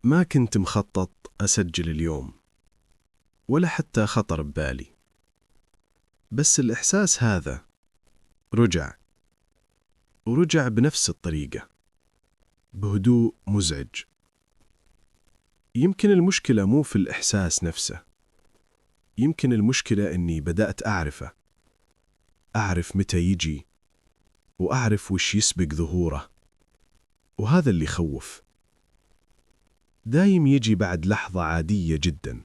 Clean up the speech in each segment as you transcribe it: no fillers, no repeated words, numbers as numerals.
ما كنت مخطط أسجل اليوم ولا حتى خطر ببالي، بس الإحساس هذا ورجع بنفس الطريقة، بهدوء مزعج. يمكن المشكلة مو في الإحساس نفسه، يمكن المشكلة إني بدأت أعرف متى يجي وأعرف وش يسبق ظهوره، وهذا اللي يخوف. دايم يجي بعد لحظة عادية جدا،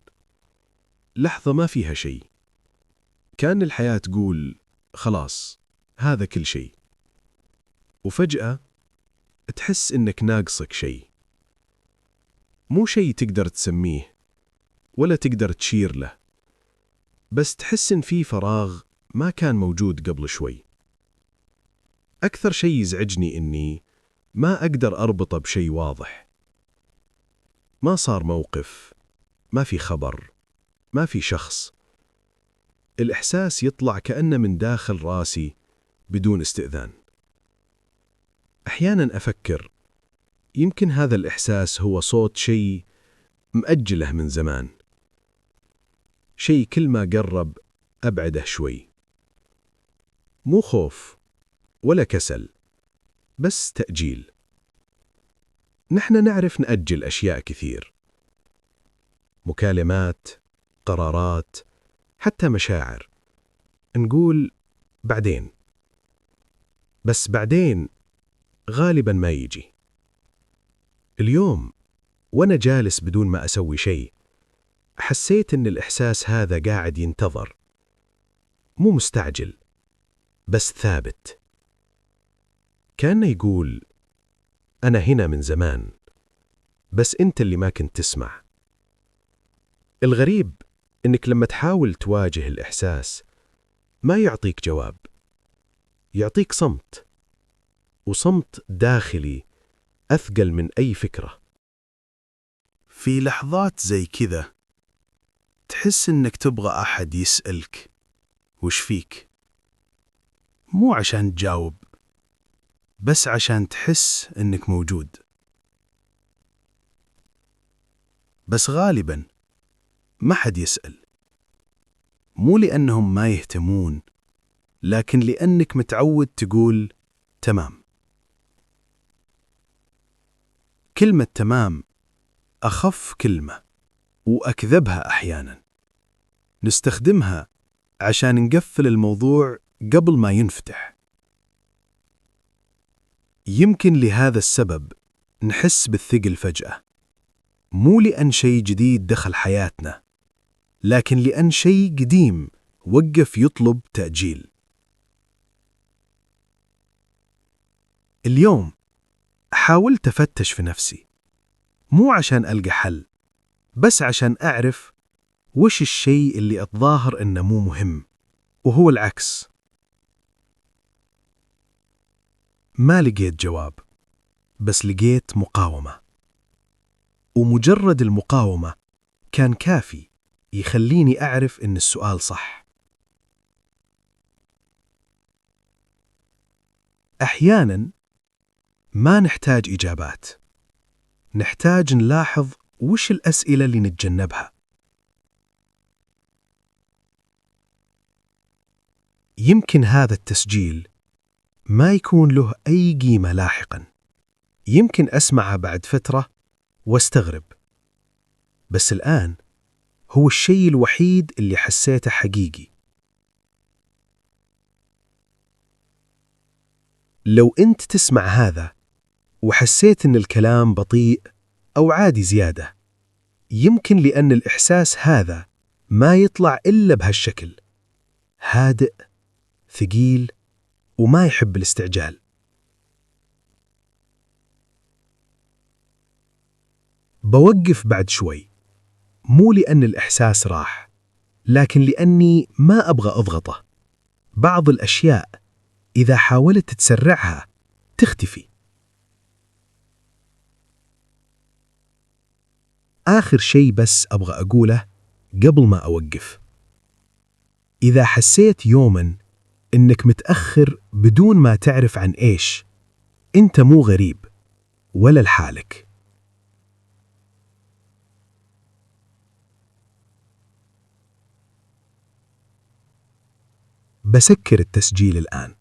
لحظة ما فيها شيء، كأن الحياة تقول خلاص هذا كل شيء، وفجأة تحس إنك ناقصك شيء، مو شيء تقدر تسميه ولا تقدر تشير له، بس تحس إن في فراغ ما كان موجود قبل شوي. أكثر شيء يزعجني إني ما أقدر أربطه بشيء واضح. ما صار موقف، ما في خبر، ما في شخص. الإحساس يطلع كأنه من داخل راسي بدون استئذان. أحيانا أفكر يمكن هذا الإحساس هو صوت شيء مأجله من زمان، شيء كل ما قرب أبعده شوي. مو خوف ولا كسل، بس تأجيل. نحن نعرف نأجل أشياء كثير، مكالمات، قرارات، حتى مشاعر. نقول بعدين، بس بعدين غالبا ما يجي. اليوم وأنا جالس بدون ما أسوي شيء، حسيت إن الإحساس هذا قاعد ينتظر، مو مستعجل بس ثابت. كأنه يقول أنا هنا من زمان، بس أنت اللي ما كنت تسمع. الغريب إنك لما تحاول تواجه الإحساس ما يعطيك جواب، يعطيك صمت، وصمت داخلي أثقل من أي فكرة. في لحظات زي كذا تحس إنك تبغى أحد يسألك وش فيك، مو عشان تجاوب، بس عشان تحس إنك موجود. بس غالباً ما حد يسأل، مو لأنهم ما يهتمون، لكن لأنك متعود تقول تمام. كلمة تمام أخف كلمة وأكذبها أحياناً. نستخدمها عشان نقفل الموضوع قبل ما ينفتح. يمكن لهذا السبب نحس بالثقل فجأة، مو لأن شيء جديد دخل حياتنا، لكن لأن شيء قديم وقف يطلب تأجيل. اليوم حاولت أفتش في نفسي، مو عشان ألقى حل، بس عشان أعرف وش الشيء اللي أتظاهر إنه مو مهم وهو العكس. ما لقيت جواب، بس لقيت مقاومة، ومجرد المقاومة كان كافي يخليني أعرف إن السؤال صح. أحياناً ما نحتاج إجابات، نحتاج نلاحظ وش الأسئلة اللي نتجنبها. يمكن هذا التسجيل ما يكون له أي قيمة لاحقاً، يمكن أسمعها بعد فترة واستغرب، بس الآن هو الشيء الوحيد اللي حسيته حقيقي. لو أنت تسمع هذا وحسيت إن الكلام بطيء أو عادي زيادة، يمكن لأن الإحساس هذا ما يطلع إلا بهالشكل، هادئ، ثقيل، وما يحب الاستعجال. بوقف بعد شوي، مو لأن الإحساس راح، لكن لأني ما أبغى أضغطه. بعض الأشياء إذا حاولت تسرعها تختفي. آخر شيء بس أبغى أقوله قبل ما أوقف: إذا حسيت يوماً إنك متأخر بدون ما تعرف عن إيش، أنت مو غريب ولا لحالك. بسكر التسجيل الآن.